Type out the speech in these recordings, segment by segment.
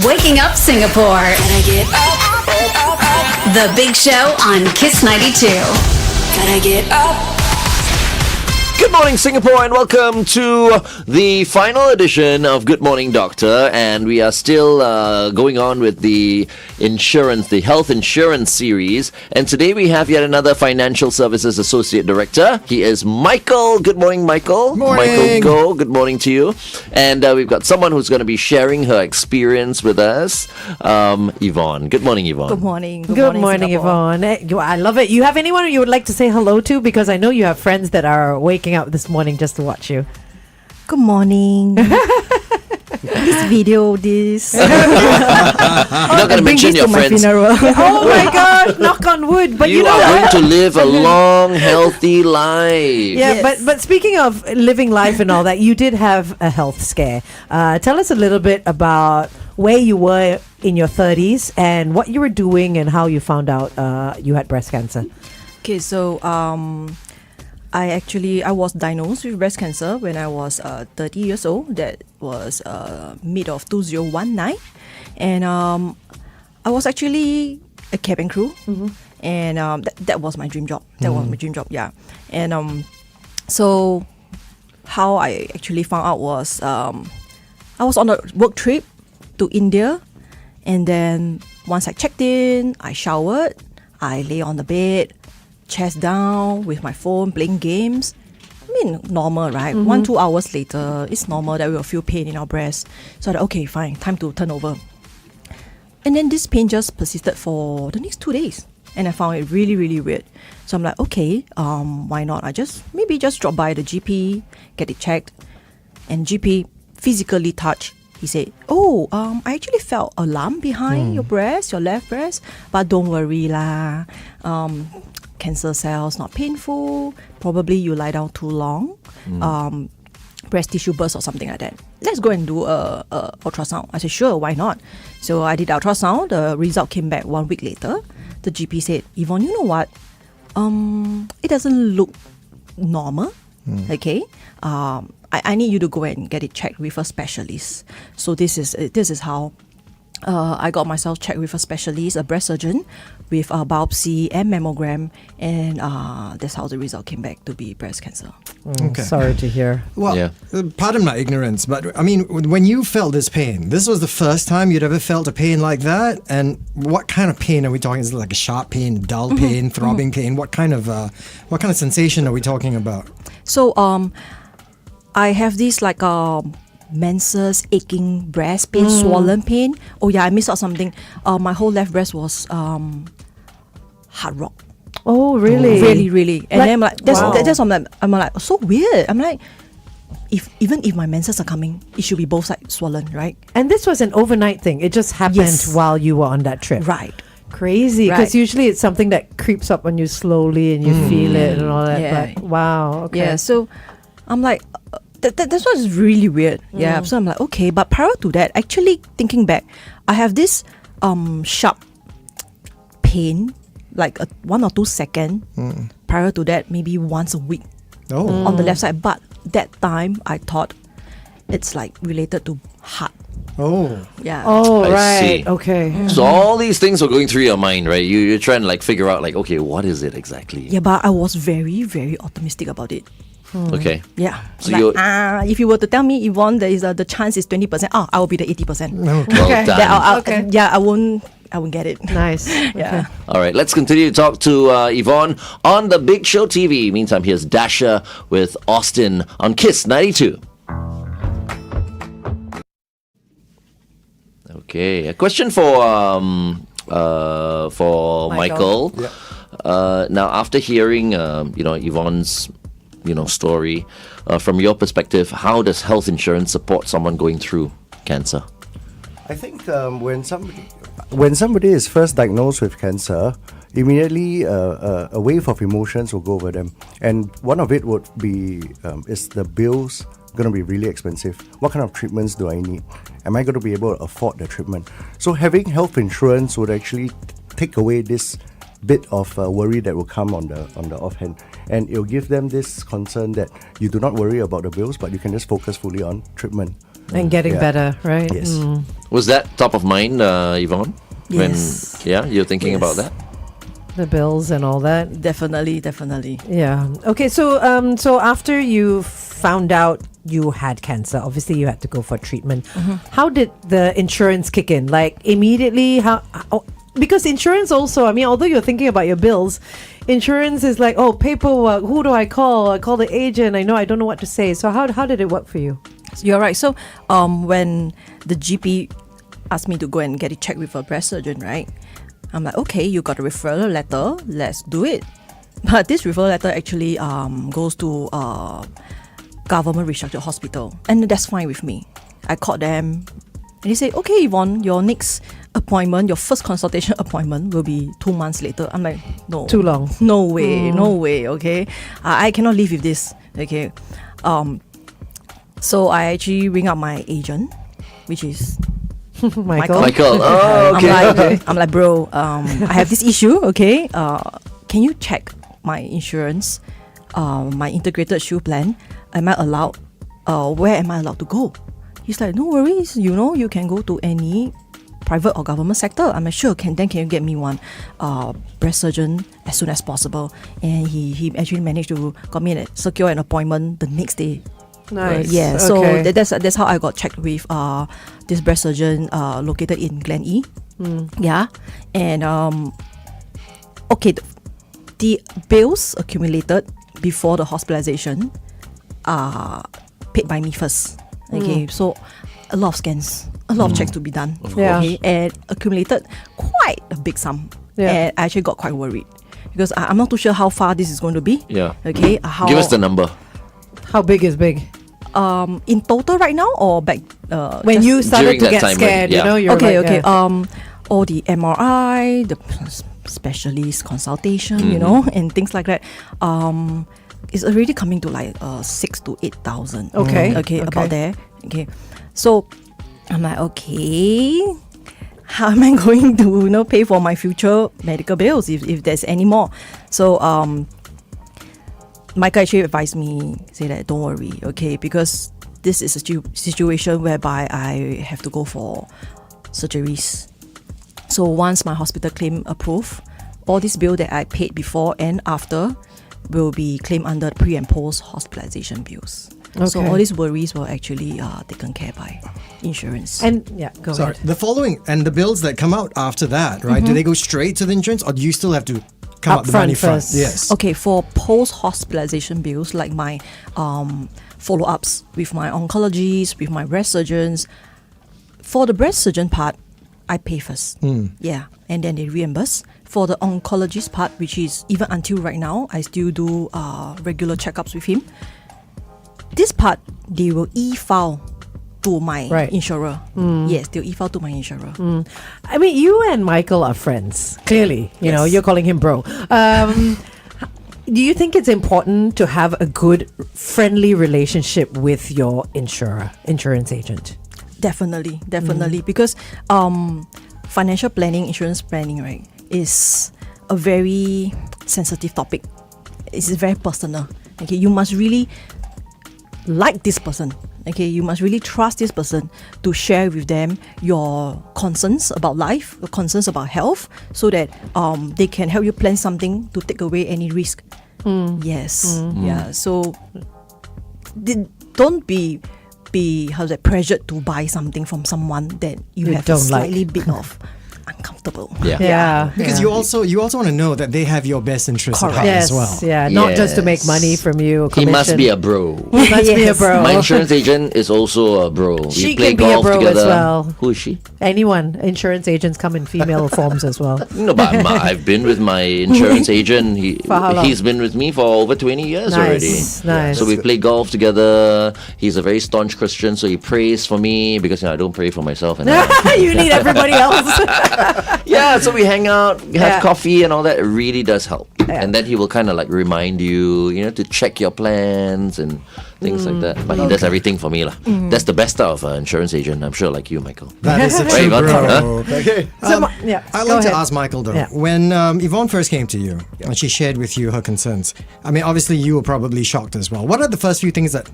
Waking Up Singapore. Gotta get up. The Big Show on Kiss 92. Gotta get up. Good morning, Singapore, and welcome to the final edition of Good Morning Doctor. And we are still going on with the health insurance series. And today we have yet another Financial Services Associate Director. He is Michael. Good morning, Michael. Morning. Michael Goh. Good morning to you. And we've got someone who's going to be sharing her experience with us, Yvonne. Good morning, Yvonne. Good morning. Good morning, Yvonne. I love it. You have anyone you would like to say hello to? Because I know you have friends that are waking up this morning just to watch you. Good morning. This video, this. You're not going to mention your friends. Oh my gosh, knock on wood. But You are going to live a long, healthy life. Yeah, Yes. but speaking of living life and all that, you did have a health scare. Tell us a little bit about where you were in your 30s and what you were doing and how you found out you had breast cancer. Okay, so I was diagnosed with breast cancer when I was 30 years old. That was mid of 2019, and I was actually a cabin crew, and that was my dream job. That was my dream job, yeah. And so how I actually found out was I was on a work trip to India, and then once I checked in, I showered, I lay on the bed, chest down with my phone, playing games. I mean, normal, right? 1-2 hours later, it's normal that we will feel pain in our breast. So I thought, okay, fine, time to turn over. And then this pain just persisted for the next 2 days. And I found it really, really weird. So I'm like, okay, why not? I just drop by the GP, get it checked. And GP physically touched. He said, I actually felt a lump behind your breast, your left breast. But don't worry lah. Cancer cells, not painful. Probably you lie down too long. Breast tissue burst or something like that. Let's go and do a ultrasound. I said, sure, why not? So I did ultrasound. The result came back 1 week later. The GP said, Yvonne, you know what? It doesn't look normal. Okay. I need you to go and get it checked with a specialist. So this is how I got myself checked with a specialist, a breast surgeon, with a biopsy and mammogram, and that's how the result came back to be breast cancer. Okay. Sorry to hear. Well, pardon my ignorance, but I mean, when you felt this pain, this was the first time you'd ever felt a pain like that? And what kind of pain are we talking? Is it like a sharp pain, dull pain, throbbing pain? What kind of sensation are we talking about? So I have this like menses, aching breast pain, swollen pain. Oh yeah, I missed out something. My whole left breast was hard rock. Oh really? Really, really. And then I'm like, that's wow. I'm like, so weird. I'm like, even if my menses are coming, it should be both sides swollen, right? And this was an overnight thing. It just happened while you were on that trip. Right. Crazy, because usually it's something that creeps up on you slowly and you feel it and all that. Yeah. But wow, okay. Yeah, so I'm like, that's what's really weird. Yeah, so I'm like, okay, but prior to that, actually thinking back, I have this sharp pain, like 1 or 2 seconds. Prior to that, maybe once a week on the left side. But that time, I thought it's like related to heart. Oh. Yeah. Oh, I right. see. Okay. So all these things were going through your mind, right? You're trying to like figure out like, okay, what is it exactly? Yeah, but I was very, very optimistic about it. Okay. Yeah. So like, if you were to tell me, Yvonne, there is the chance is 20%, I will be the 80%. Well Okay. done. Okay. Yeah, I won't get it. Nice. Yeah. All right, let's continue to talk to Yvonne on the Big Show TV. Meantime, here's Dasha with Austin on Kiss 92. Okay, a question for Michael. Yeah. Now, after hearing Yvonne's story, from your perspective, how does health insurance support someone going through cancer? I think when somebody is first diagnosed with cancer, immediately a wave of emotions will go over them, and one of it would be is the bills going to be really expensive? What kind of treatments do I need? Am I going to be able to afford the treatment? So having health insurance would actually take away this bit of worry that will come on the offhand, and it'll give them this concern that you do not worry about the bills, but you can just focus fully on treatment and getting better, right? Yes. Was that top of mind, Yvonne? Yes. You're thinking Yes. about that? The bills and all that. Definitely. Yeah. Okay. So so after you found out you had cancer, obviously you had to go for treatment. How did the insurance kick in? Like immediately? Because insurance also, I mean, although you're thinking about your bills, insurance is like, oh, paperwork. Who do I call? I call the agent. I don't know what to say. So how did it work for you? You're right. So when the GP asked me to go and get it checked with a breast surgeon, right? I'm like, okay, you got a referral letter. Let's do it. But this referral letter actually goes to government restructured hospital, and that's fine with me. I called them, and they say, okay, Yvonne, your next appointment, your first consultation appointment will be 2 months later. I'm like, no, Too long. no way. Okay, I cannot live with this. Okay, so I actually ring up my agent, which is Michael. Michael. Oh, okay. I'm like, bro, I have this issue. Okay, can you check my insurance, my integrated shield plan? Am I allowed? Where am I allowed to go? He's like, no worries. You can go to any private or government sector. I'm like, sure. Can you get me one breast surgeon as soon as possible? And he actually managed to secure an appointment the next day. Nice. Yeah. So Okay. that's how I got checked with this breast surgeon located in Glen E. Yeah. And okay, the bills accumulated before the hospitalization are paid by me first. Okay, so a lot of scans, a lot of checks to be done. Yeah. Okay, and accumulated quite a big sum. Yeah. And I actually got quite worried because I'm not too sure how far this is going to be. Yeah. Okay. How Give us the number. How big is big? in total right now or back When just- you started During to that get time when- scared, yeah. you're okay, like, okay. yeah. All the MRI, the specialist consultation, you know, and things like that. It's already coming to like 6,000 to 8,000. Okay, Okay, okay. about there. Okay, so I'm like, okay, how am I going to pay for my future medical bills if there's any more? So Michael actually advised me, say that don't worry, okay, because this is a situation whereby I have to go for surgeries. So once my hospital claim approved, all this bill that I paid before and after will be claimed under pre and post hospitalization bills. So Okay. all these worries were actually taken care by insurance. And yeah, go Sorry, ahead. the following and the bills that come out after that, right? Do they go straight to the insurance, or do you still have to come out the Upfront money front? first. Yes. Okay, for post-hospitalization bills, like my follow-ups with my oncologists, with my breast surgeons, for the breast surgeon part, I pay first. Yeah, and then they reimburse. For the oncologist part, which is even until right now, I still do regular checkups with him. This part, they will e-file to my Right. insurer. Yes, they'll e-file to my insurer. I mean, you and Michael are friends. Clearly, you know, Yes. you're calling him bro. Do you think it's important to have a good, friendly relationship with your insurance agent? Definitely, because financial planning, insurance planning, right, is a very sensitive topic. It's very personal. Okay, you must really like this person. Okay, you must really trust this person to share with them your concerns about life, your concerns about health, so that they can help you plan something to take away any risk. Yes, yeah. So don't be pressured to buy something from someone that you You have don't a like. slightly bit of uncomfortable. Yeah. Yeah. Because you also want to know that they have your best interests at heart Yes, as well. yeah, not just to make Yes. money from you. He must commission. be a bro. He must be a Yes. bro. My insurance agent is also a bro. She we play can be a golf bro as together. well. Who is she? Anyone, insurance agents come in female forms as well. No, but I've been with my insurance agent. For how long? He's been with me for over 20 years already. Nice. So we play golf together. He's a very staunch Christian, so he prays for me because I don't pray for myself. And You need everybody else. Yeah, so we hang out, have Yeah. coffee and all that. It really does help. Yeah. And then he will kind of like remind you, to check your plans and things like that. But he does everything for me. That's the best out of an insurance agent, I'm sure, like you, Michael. That is a Right, true Yvonne? bro. Okay. So, yeah, I'd go like to ahead. ask Michael though, Yeah. when Yvonne first came to you and she shared with you her concerns, I mean, obviously you were probably shocked as well. What are the first few things that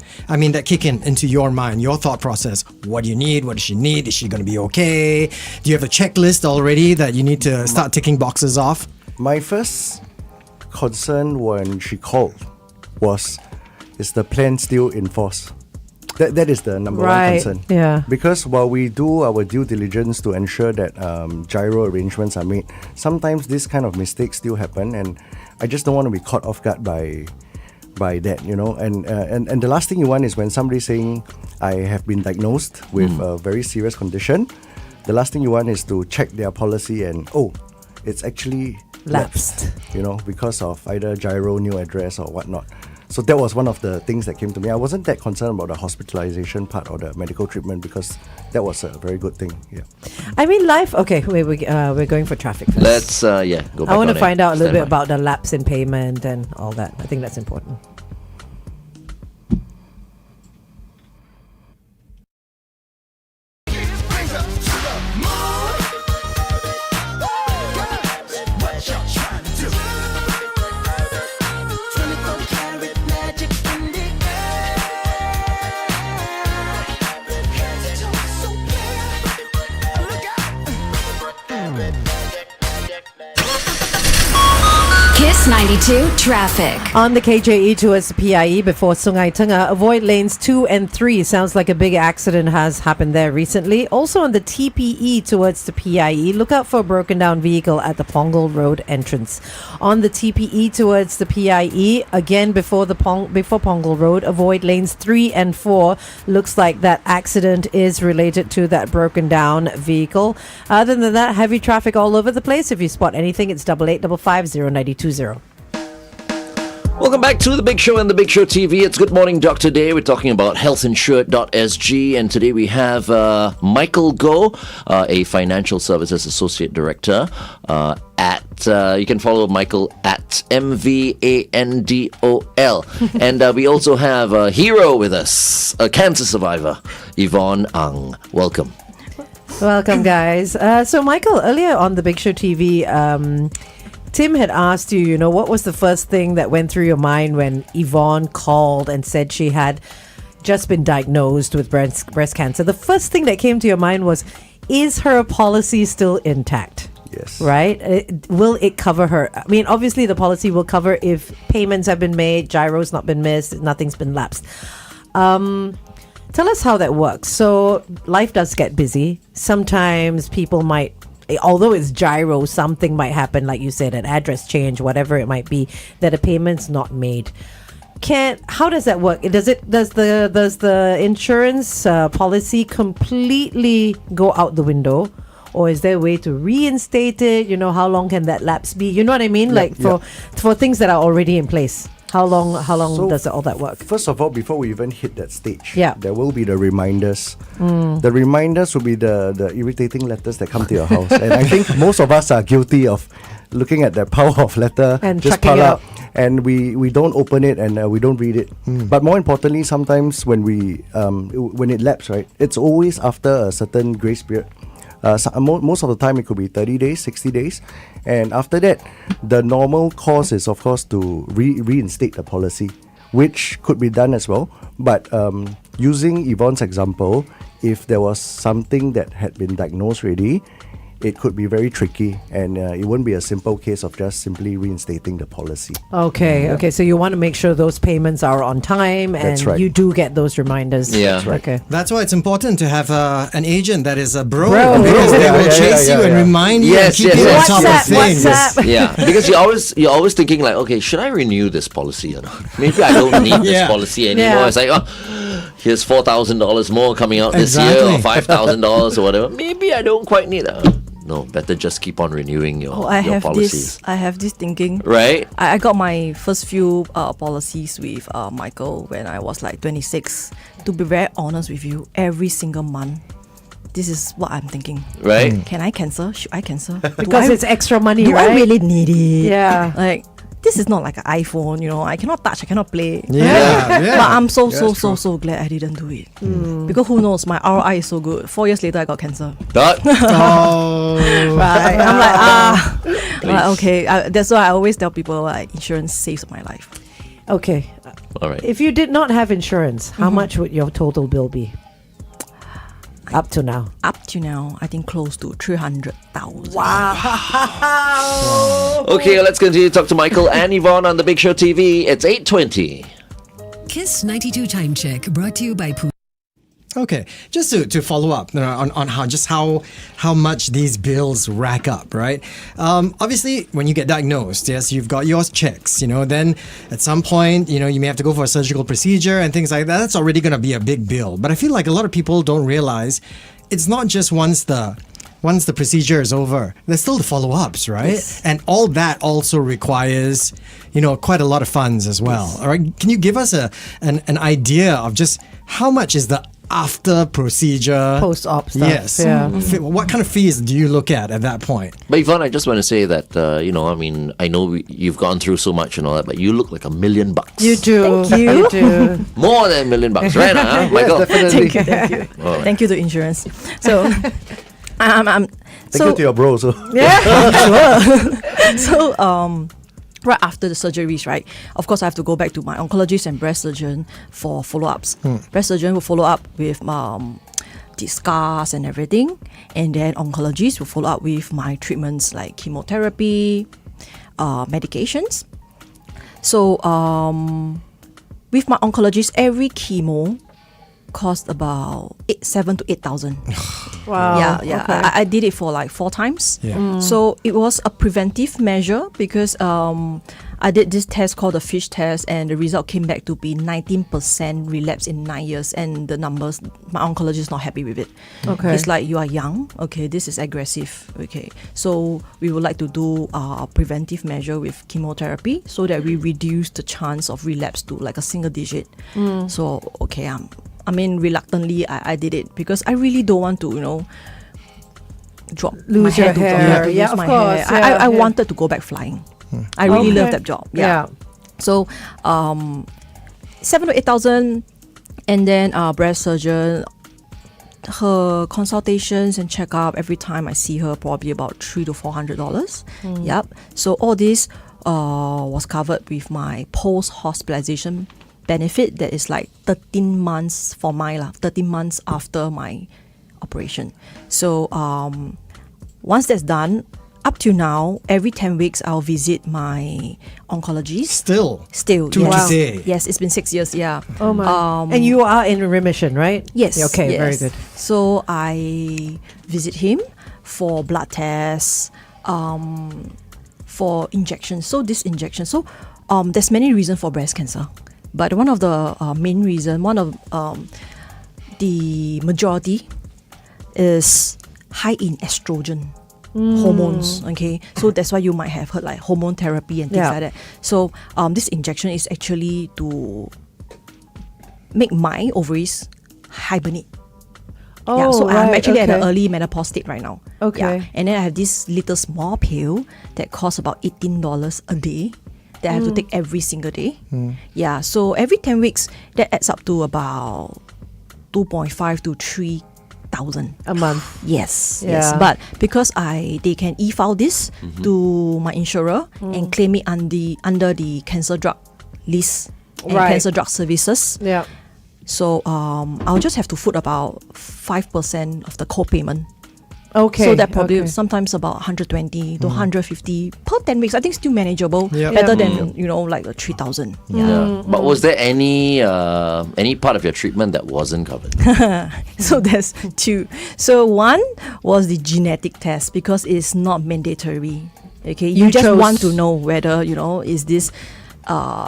kick into your mind, your thought process? What do you need? What does she need? Is she going to be okay? Do you have a checklist already that you need to start ticking boxes off? My first concern when she called was, is the plan still in force? That is the number Right, one concern. yeah. Because while we do our due diligence to ensure that gyro arrangements are made, sometimes this kind of mistakes still happen, and I just don't want to be caught off guard by that, And the last thing you want is when somebody's saying, I have been diagnosed with a very serious condition. The last thing you want is to check their policy and it's actually Lapsed. because of either gyro, new address or whatnot. So that was one of the things that came to me. I wasn't that concerned about the hospitalization part or the medical treatment because that was a very good thing. Yeah. I mean, life. Okay, we're going for traffic first. Let's, go back I want on to it. find out a little Stand bit by. about the lapse in payment and all that. I think that's important. Kiss 92 traffic. On the KJE towards the PIE before Sungai Tengah, avoid lanes 2 and 3. Sounds like a big accident has happened there recently. Also on the TPE towards the PIE, look out for a broken down vehicle at the Pongal Road entrance. On the TPE towards the PIE, again before Pongal Road, avoid lanes 3 and 4. Looks like that accident is related to that broken down vehicle. Other than that, heavy traffic all over the place. If you spot anything, it's 8855 09220. Welcome back to The Big Show and The Big Show TV. It's Good Morning Doctor Day. We're talking about healthinsured.sg, and today we have Michael Goh, a Financial Services Associate Director you can follow Michael at MVANDOL. And we also have a hero with us, a cancer survivor, Yvonne Ang. Welcome. Welcome, guys. So, Michael, earlier on the Big Show TV, Tim had asked you, what was the first thing that went through your mind when Yvonne called and said she had just been diagnosed with breast cancer? The first thing that came to your mind was, is her policy still intact? Yes. Right? Will it cover her? I mean, obviously the policy will cover if payments have been made, gyro's not been missed, nothing's been lapsed. Tell us how that works. So life does get busy. Sometimes people might, although it's gyro, something might happen, like you said, an address change, whatever it might be, that a payment's not made. How does that work? Does the insurance policy completely go out the window, or is there a way to reinstate it? How long can that lapse be? You know what I mean? For things that are already in place. How long So, does all that work? First of all, before we even hit that stage, Yeah. there will be the reminders. The reminders will be the irritating letters that come to your house. And I think most of us are guilty of looking at that pile of letter And just chucking pile it up. And we don't open it and we don't read it. But more importantly, sometimes when when it lapses, right, it's always after a certain grace period. Most of the time it could be 30 days, 60 days. And after that, the normal course is, of course, to reinstate the policy, which could be done as well. But using Yvonne's example, if there was something that had been diagnosed already, it could be very tricky, and it wouldn't be a simple case of just simply reinstating the policy. Okay. So you want to make sure those payments are on time, and That's right. you do get those reminders. Yeah. That's right. Okay. That's why it's important to have an agent that is a bro, Bro. because they Yeah, will yeah, chase yeah, you and yeah. remind you Yes, and keep yes, you on yes. top WhatsApp, of things. WhatsApp. Yeah, because you're always thinking like, okay, should I renew this policy or not? Maybe I don't need this Yeah. policy anymore. Yeah. It's like, here's $4,000 more coming out this year, or Exactly. $5,000 or whatever. Maybe I don't quite need that. No, better just keep on renewing your I your have policies. I have this thinking. Right? I got my first few policies with Michael when I was like 26. To be very honest with you, every single month, this is what I'm thinking. Right? Can I cancel? Should I cancel? Because it's extra money, do right? I really need it? Yeah. Like, this is not like an iPhone, I cannot touch, I cannot play. Yeah, yeah. But I'm so that's true. glad I didn't do it. Because who knows, my ROI is so good. 4 years later, I got cancer. But Oh. Right. I'm like, like, okay. That's why I always tell people like, insurance saves my life. Okay. all right. If you did not have insurance, how much would your total bill be? Up to now. Up to now, I think close to 300,000. Okay, let's continue to talk to Michael and Yvonne on the Big Show TV. It's 8:20. Kiss 92 Time Check brought to you by Pooh. Okay, just to follow up on how much these bills rack up, right? Obviously, when you get diagnosed, yes, you've got your checks, then at some point, you may have to go for a surgical procedure and things like that. That's already going to be a big bill. But I feel like a lot of people don't realize it's not just once the procedure is over, there's still the follow-ups, right? Yes. And all that also requires, quite a lot of funds as well. All right, can you give us an idea of just how much is the after procedure Post-op stuff. Yes. Yeah. What kind of fees do you look at that point? But Yvonne, I just want to say that, I know you've gone through so much and all that, but you look like $1 million. You do. Thank you. You do. More than $1 million, right? Michael? Definitely. Thank you. Thank you to insurance. So, Thank you to your bro. So So, right after the surgeries, right, of course I have to go back to my oncologist and breast surgeon for follow-ups. Breast surgeon will follow up with the scars and everything, and then oncologist will follow up with my treatments like chemotherapy, medications. So with my oncologist, every chemo cost about 7,000 to 8,000. Wow. Yeah. Okay. I did it for like 4 times. Yeah. So it was a preventive measure because I did this test called the FISH test, and the result came back to be 19% relapse in 9 years. And the numbers, my oncologist is not happy with it. Okay. He's like, you are young. Okay, this is aggressive. Okay, so we would like to do a preventive measure with chemotherapy so that we reduce the chance of relapse to like a single digit. So okay, reluctantly I did it because I really don't want to, drop Lose my hair your to hair. lose Yeah, of my course. hair. Yeah, I yeah. wanted to go back flying. I really love Okay. that job. Yeah. So 7,000 to 8,000, and then breast surgeon, her consultations and checkup every time I see her probably about $300 to $400. Yep. So all this was covered with my post hospitalization benefit that is like 13 months for 13 months after my operation. So once that's done, up to now, every 10 weeks I'll visit my oncologist. Still. To Yes. today. Yes, it's been 6 years. Yeah. Oh my. And you are in remission, right? Yes. Okay, very yes. good. So I visit him for blood tests, for injections. So this injection. So there's many reasons for breast cancer, but one of the main reason, one of the majority is high in estrogen hormones. Okay, so that's why you might have heard like hormone therapy and things Yeah. like that. So this injection is actually to make my ovaries hibernate. Oh, so I'm right, actually at an okay. early menopause state right now. Okay. Yeah. And then I have this little small pill that costs about $18 a day that I have to take every single day. Yeah. So every 10 weeks, that adds up to about 2.5 to 3,000 A month. Yes, Yeah. yes. But because they can e-file this to my insurer and claim it under the cancer drug list and Right. cancer drug services. Yeah. So I'll just have to foot about 5% of the co-payment. Okay. So that probably okay. sometimes about 120 to 150 per 10 weeks. I think still manageable. Yeah. Better Yeah. than like a 3,000. Yeah. But was there any part of your treatment that wasn't covered? So there's 2. So one was the genetic test because it's not mandatory. Okay, you just chose- want to know whether is this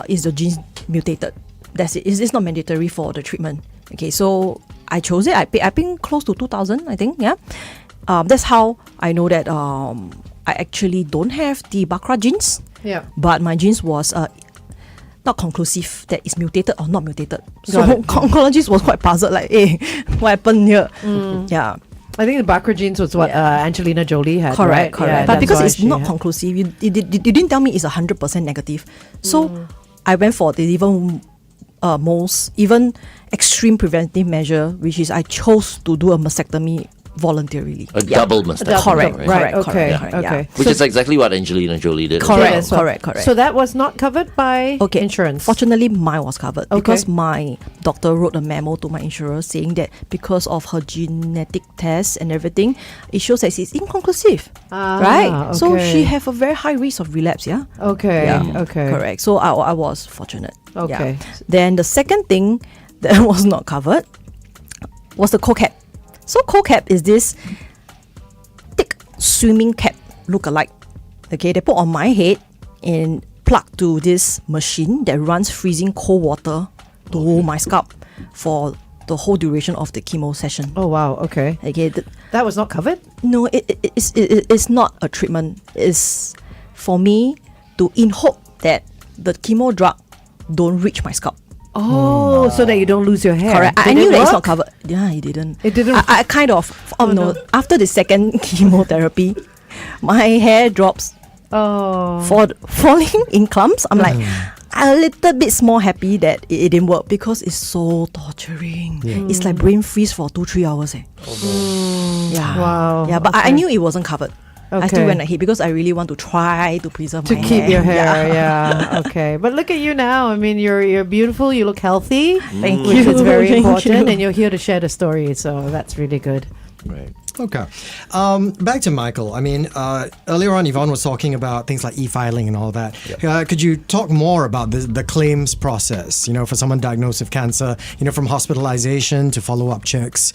is the gene mutated. That's it. It's not mandatory for the treatment. Okay, so I chose it. I paid close to 2,000. I think. Yeah. That's how I know that I actually don't have the BRCA genes. Yeah. But my genes was not conclusive that it's mutated or not mutated. So Got it. oncologist was quite puzzled, like, hey, what happened here? Yeah. I think the BRCA genes was what Angelina Jolie had, Correct, right? Yeah, but that's because why it's she not had- conclusive, you didn't tell me it's 100% negative. So I went for the even extreme preventive measure, which is I chose to do a mastectomy voluntarily. A double mastectomy. Correct, right? Right, correct, okay, correct, okay. Which is exactly what Angelina Jolie did. as Correct. well. that's what- correct. So that was not covered by insurance. Fortunately, mine was covered Okay. because my doctor wrote a memo to my insurer saying that because of her genetic tests and everything, it shows that it's inconclusive. Right? So okay. she have a very high risk of relapse, yeah? Okay, Yeah. okay. Correct. So I was fortunate. Okay. Yeah. Then the second thing that was not covered was the co-cap. So co-cap is this thick swimming cap look-alike. Okay, they put on my head and plug to this machine that runs freezing cold water to my scalp for the whole duration of the chemo session. Oh wow, okay. Okay, That was not covered? no, it's not a treatment. It's for me to in hope that the chemo drug don't reach my scalp. Oh, so that you don't lose your hair. Correct. I Did knew it that it's work? not covered. Yeah, it didn't. It didn't? I kind of. Oh, no. After the second chemotherapy, my hair drops Oh. falling in clumps. I'm like a little bit more happy that it didn't work because it's so torturing. It's like brain freeze for 2-3 hours. Yeah. Wow, Yeah, but I okay. knew it wasn't covered. I still Okay. went ahead because I really want to try to preserve To my keep hair. your hair, yeah. Okay. But look at you now. I mean, you're beautiful. You look healthy. Thank Which you. is very Thank important. you. And you're here to share the story. So that's really good. Right. Okay. Back to Michael. I mean, earlier on, Yvonne was talking about things like e-filing and all that. Could you talk more about the claims process, for someone diagnosed with cancer, from hospitalization to follow-up checks,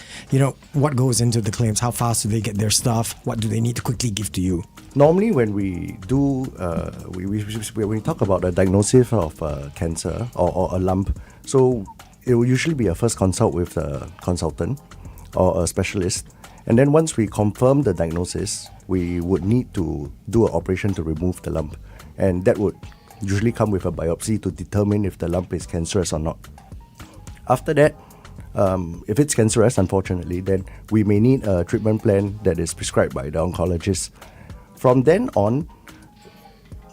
what goes into the claims? How fast do they get their stuff? What do they need to quickly give to you? Normally, when we do, when we talk about a diagnosis of cancer or a lump, so it will usually be a first consult with a consultant or a specialist. And then once we confirm the diagnosis, we would need to do an operation to remove the lump. And that would usually come with a biopsy to determine if the lump is cancerous or not. After that, if it's cancerous, unfortunately, then we may need a treatment plan that is prescribed by the oncologist. From then on,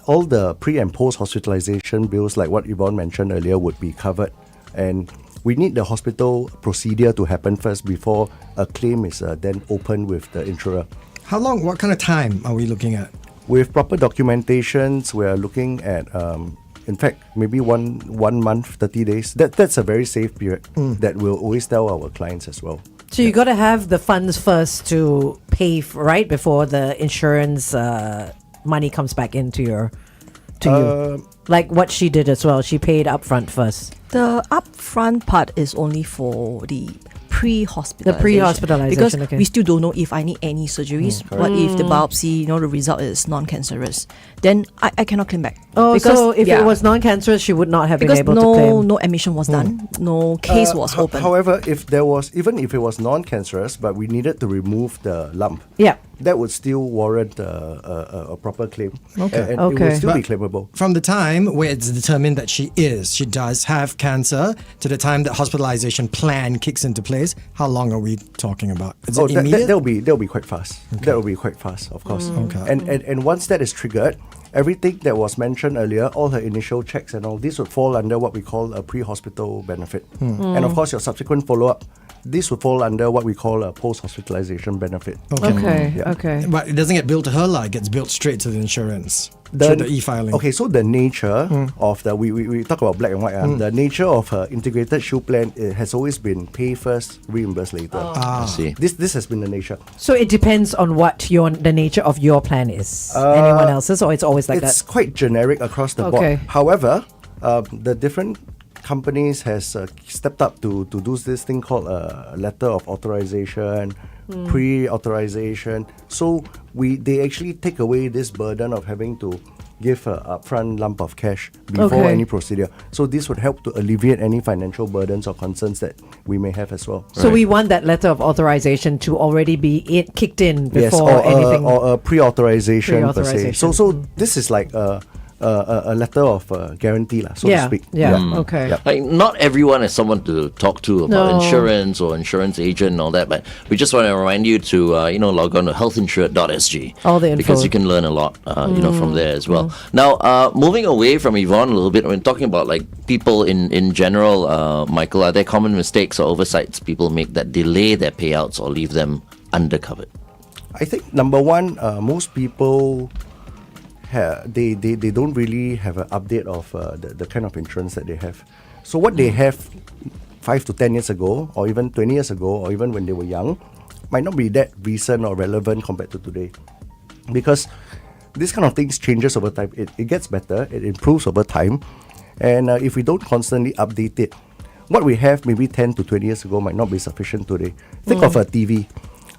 all the pre and post hospitalization bills, like what Yvonne mentioned earlier, would be covered. And we need the hospital procedure to happen first before a claim is then opened with the insurer. How long, what kind of time are we looking at? With proper documentations, we are looking at, in fact, maybe one month, 30 days. That's a very safe period that we'll always tell our clients as well. So you got to have the funds first to pay, right, before the insurance money comes back into you. Like what she did as well. She paid upfront first. The upfront part is only for the pre-hospitalization. The pre-hospitalization, Because okay. we still don't know if I need any surgeries. What if the biopsy, the result is non-cancerous? Then I cannot claim back. Oh, Because- so if yeah. it was non-cancerous, she would not have been because able to claim. no admission was done, no case was open. However, even if it was non-cancerous, but we needed to remove the lump, Yeah. that would still warrant a proper claim. Okay. And it Okay. will still be But- claimable. From the time where it's determined that she does have cancer, to the time that hospitalization plan kicks into place, how long are we talking about? Is it immediate? That'll be quite fast. That will be quite fast, of course. Okay. And once that is triggered, everything that was mentioned earlier, all her initial checks and all, this would fall under what we call a pre-hospital benefit. And of course, your subsequent follow-up, this would fall under what we call a post-hospitalization benefit. Okay. Yeah. Okay. But it doesn't get billed to her, like it gets billed straight to the insurance. Through the e-filing. Okay, so the nature of the we talk about black and white. The nature of her integrated shield plan, it has always been pay first, reimburse later. I see. This has been the nature. So it depends on what the nature of your plan is. Anyone else's, or it's always like It's that. quite generic across the Okay. board. However, the different companies has stepped up to do this thing called a letter of authorization, pre-authorization. So they actually take away this burden of having to give an upfront lump of cash before Okay. any procedure. So this would help to alleviate any financial burdens or concerns that we may have as well. So we want that letter of authorization to already be kicked in Yes, before anything. or a pre-authorization per se. Pre-authorization. So this is like a letter of guarantee, so to speak. Okay. Yeah. Like, not everyone is someone to talk to about No. insurance or insurance agent and all that, but we just want to remind you to log on to healthinsured.sg. All the info. because you can learn a lot from there as well. Now, moving away from Yvonne a little bit, when talking about like people in general, Michael, are there common mistakes or oversights people make that delay their payouts or leave them undercovered? I think number one, most people they don't really have an update of the kind of insurance that they have. So what they have 5 to 10 years ago, or even 20 years ago, or even when they were young, might not be that recent or relevant compared to today. Because this kind of things changes over time. It gets better, it improves over time. And if we don't constantly update it, what we have maybe 10 to 20 years ago might not be sufficient today. Think of a TV.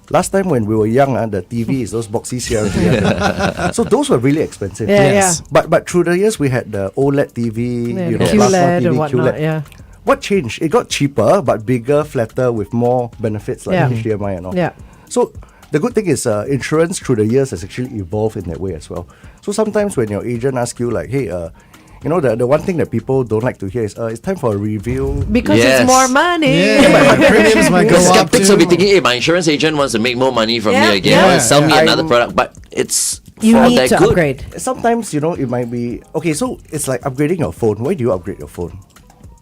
Last time when we were young, the TV is those boxy CRT. So those were really expensive. Yeah, Yes. But through the years, we had the OLED TV, plasma QLED TV, and whatnot. QLED. Yeah. What changed? It got cheaper, but bigger, flatter, with more benefits like Yeah. HDMI and all. Yeah. So the good thing is insurance through the years has actually evolved in that way as well. So sometimes when your agent asks you like, hey, the one thing that people don't like to hear is it's time for a review. Because Yes. it's more money. Yeah, my premiums might go up Skeptics will be too. thinking, hey, my insurance agent wants to make more money from Yeah, me again, yeah. sell me Yeah. another product, but it's You for need their to good. upgrade. Sometimes, it might be... Okay, so it's like upgrading your phone. Why do you upgrade your phone?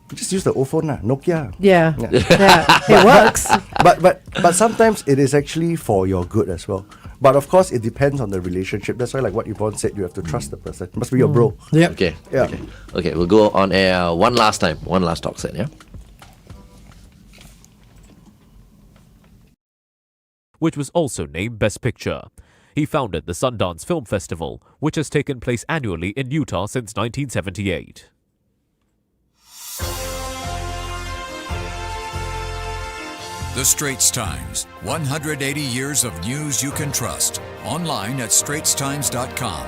You just use the old phone, Nokia. Yeah. It works. But sometimes it is actually for your good as well. But of course, it depends on the relationship. That's why, like what Yvonne said, you have to trust the person. It must be your bro. Yep. Okay. Yeah. Okay, we'll go on air one last time. One last talk set, yeah? which was also named Best Picture. He founded the Sundance Film Festival, which has taken place annually in Utah since 1978. The Straits Times, 180 years of news you can trust. Online at straitstimes.com.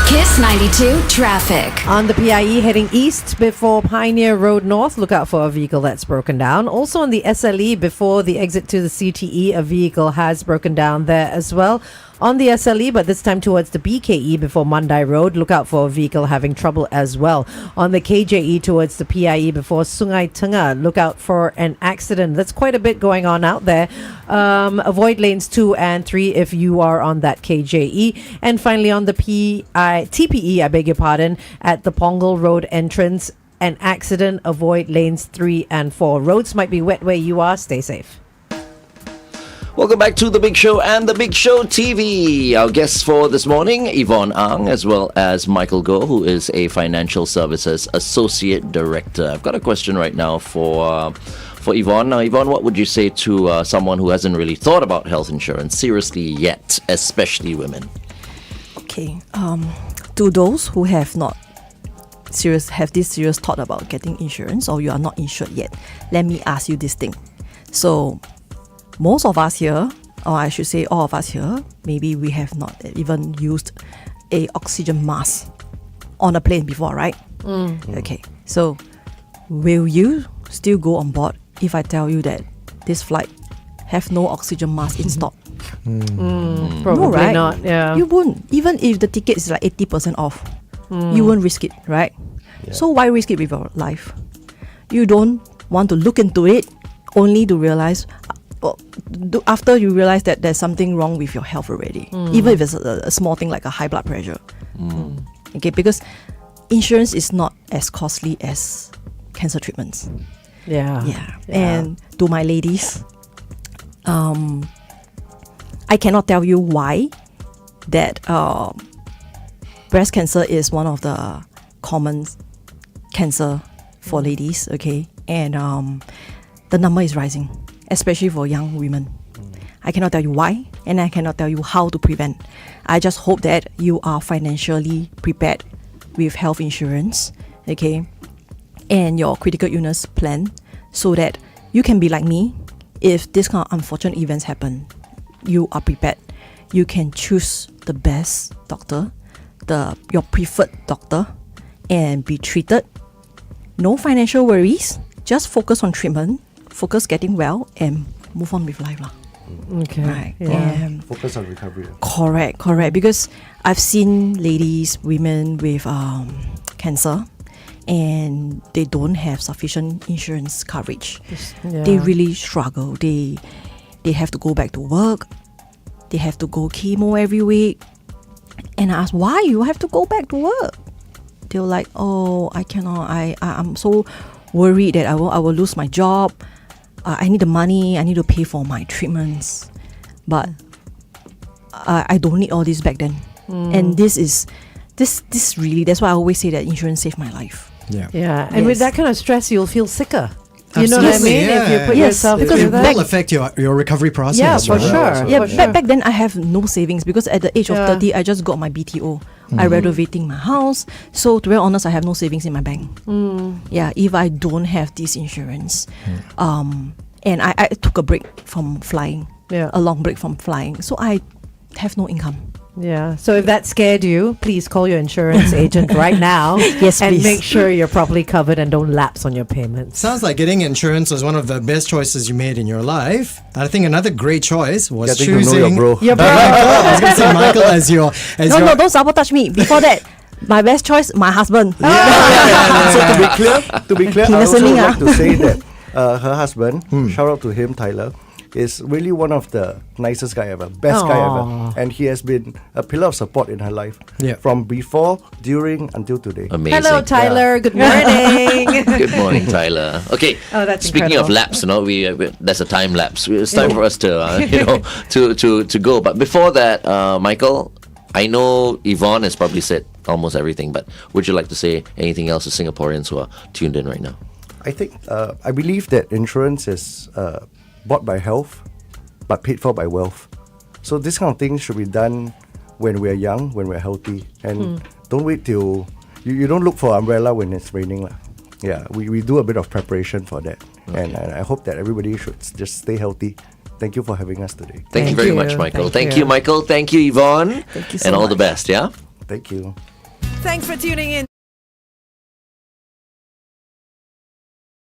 Kiss 92 traffic. On the PIE heading east before Pioneer Road North, look out for a vehicle that's broken down. Also on the SLE before the exit to the CTE, a vehicle has broken down there as well. On the SLE, but this time towards the BKE before Mandai Road, look out for a vehicle having trouble as well. On the KJE towards the PIE before Sungai Tengah, look out for an accident. That's quite a bit going on out there. Avoid lanes 2 and 3 if you are on that KJE. And finally on the TPE, I beg your pardon, at the Pongal Road entrance, an accident. Avoid lanes 3 and 4. Roads might be wet where you are. Stay safe. Welcome back to The Big Show and The Big Show TV. Our guests for this morning, Yvonne Ang, as well as Michael Goh, who is a Financial Services Associate Director. I've got a question right now for Yvonne. Now, Yvonne, what would you say to someone who hasn't really thought about health insurance seriously yet, especially women? Okay, to those who have this serious thought about getting insurance, or you are not insured yet, let me ask you this thing. So, most of us here, or I should say all of us here, maybe we have not even used a oxygen mask on a plane before, right? Okay, so will you still go on board if I tell you that this flight have no oxygen mask in stock? Probably No, right? not. Yeah. You won't. Even if the ticket is like 80% off, you won't risk it, right? So why risk it with your life? You don't want to look into it only to realize, after you realize that there's something wrong with your health already, even if it's a small thing like a high blood pressure. Okay, because insurance is not as costly as cancer treatments. Yeah. And to my ladies, I cannot tell you why that breast cancer is one of the common cancer for ladies, okay? And the number is rising, especially for young women. I cannot tell you why, and I cannot tell you how to prevent. I just hope that you are financially prepared with health insurance, okay, and your critical illness plan, so that you can be like me. If this kind of unfortunate events happen, you are prepared. You can choose the best doctor, your preferred doctor, and be treated. No financial worries. Just focus on treatment, focus getting well, and move on with life lah. Okay. Right. Yeah. Focus on recovery. Correct. Because I've seen ladies, women with cancer, and they don't have sufficient insurance coverage. Yeah. They really struggle. They have to go back to work. They have to go chemo every week. And I asked, why you have to go back to work? They were like, oh, I cannot. I'm so worried that I will lose my job. I need the money. I need to pay for my treatments. But I don't need all this back then. And this really, that's why I always say that insurance saved my life. Yeah. Yeah. And with Yes. that kind of stress, you'll feel sicker. You know what I Absolutely, mean? If you yeah. put Yes, yourself because through It that. will affect your recovery process. Yeah, for right? sure. Yeah, for sure. back then I have no savings because at the age of Yeah. 30, I just got my BTO. I renovating my house. So to be honest, I have no savings in my bank. Yeah, if I don't have this insurance. And I took a break from flying. Yeah. A long break from flying. So I have no income. Yeah. So if that scared you, please call your insurance agent right now. Yes, and please. make sure you're properly covered and don't lapse on your payments. Sounds like getting insurance was one of the best choices you made in your life. I think another great choice was Getting to know choosing your bro. Your bro. I was going to say Michael as your No, don't sabotage me. Before that, my best choice, my husband. So to be clear, He I also listening, would like ah? to say that her husband, shout out to him, Tyler, is really one of the nicest guy ever, best guy ever, and he has been a pillar of support in her life. Yeah. From before, during, until today. Amazing. Hello, Tyler. Good morning. Good morning, Tyler. Okay. Oh, that's speaking of incredible. lapse, there's a time lapse. It's time for us to, to go. But before that, Michael, I know Yvonne has probably said almost everything, but would you like to say anything else to Singaporeans who are tuned in right now? I think, I believe that insurance is bought by health, but paid for by wealth. So this kind of thing should be done when we're young, when we're healthy, and don't wait till you don't look for umbrella when it's raining. Yeah, we do a bit of preparation for that, and I hope that everybody should just stay healthy. Thank you for having us today. Thank you Thank very you. much, Michael. Thank Thank you. you, Michael. Thank you, Yvonne. Thank you so and all the much. best, yeah? Thank you. Thanks for tuning in.